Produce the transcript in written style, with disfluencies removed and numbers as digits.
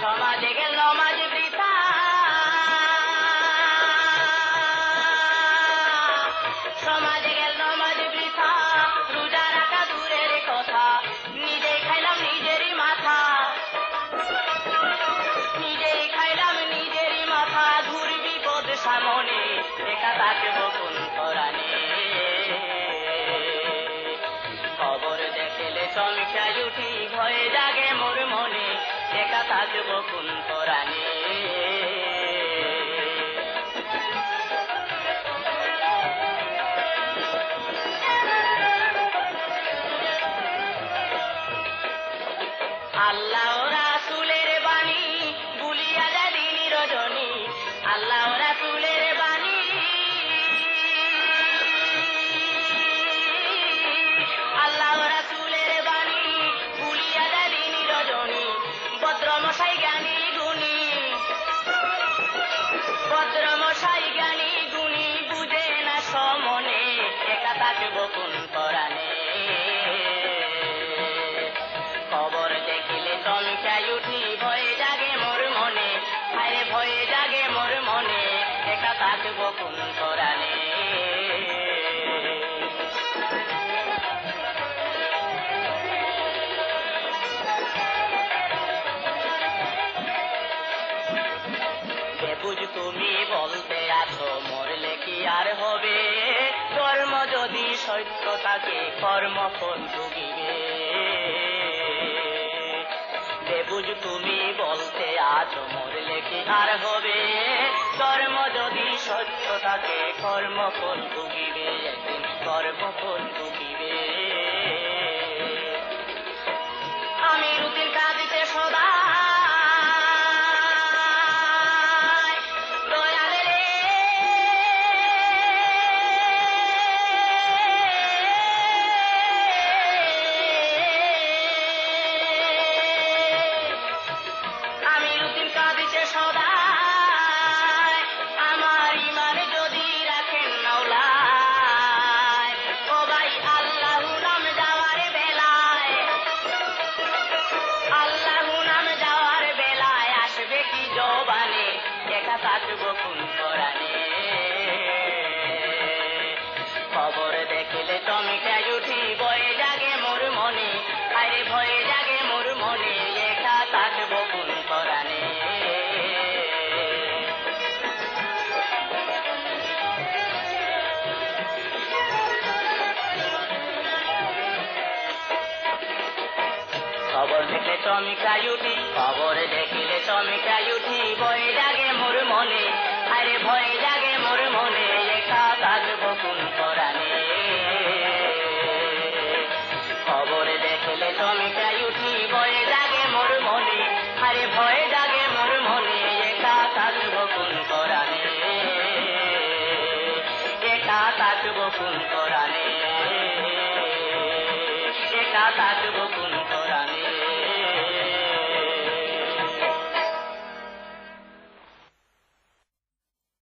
সমাজে গেল নমাজ বৃথা, সমাজে গেল নমাজ বৃথা, রোজা রাখা দূরের কথা, নিজেই খাইলাম নিজেরই মাথা, নিজেই খাইলাম নিজেরই মাথা, ঘুর বিপদ সামনে একা থাকব কোন পরাণে। খবর দেখলে চমকাই উঠি, ভয়ে জাগে মোর মনে, একা থাকব কোন পরাণে। আল্লাহ রাসূলের বাণী ভুলিয়া যায় দিন রজনী, আল্লাহ রাসূলের বাণী, আল্লাহ রাসূলের বাণী ভুলিয়া যায় দিন রজনী, ভদ্রমশাই জ্ঞানী গুণী, ভদ্রমশাই জ্ঞানী গুণী, বুঝে না সমনে একা থাকব কোন পরাণে। খবর দেখিলে চমকাই উঠি, ভয়ে জাগে মোর মনে, আরে ভয়ে জাগে মোর মনে, একা থাকব কোন পরাণে। বুঝ তুমি বলতে আছো মরলে কি আর হবে, কর্ম যদি সত্য থাকে কর্মফল ভুগিবে। বুঝ তুমি বলতে আছো মরলে কি আর হবে, কর্ম যদি সত্য থাকে কর্মফল ভুগিবে, একদিন কর্মফল ভুগিবে। আমি রুটিন কাঁদিতে সদা থাকব কোন পরাণে। খবর দেখিলে চমকাই উঠি, ভয়ে জাগে মোর মনে, আরে ভয়ে জাগে মোর মনে, একা থাকব কোন পরাণে। খবর দেখলে চমকাই উঠি, খবর দেখিলে চমকাই উঠি, ভয়ে জাগে মোর মনে, আরে ভয়ে জাগে মোর মনে, একা থাকব কোন পরাণে। খবর দেখলে চমকাই উঠি, ভয়ে জাগে মোর মনে, আরে ভয়ে জাগে মোর মনে, একা থাকব কোন পরাণে, একা থাকব কোন পরাণে, একা থাকব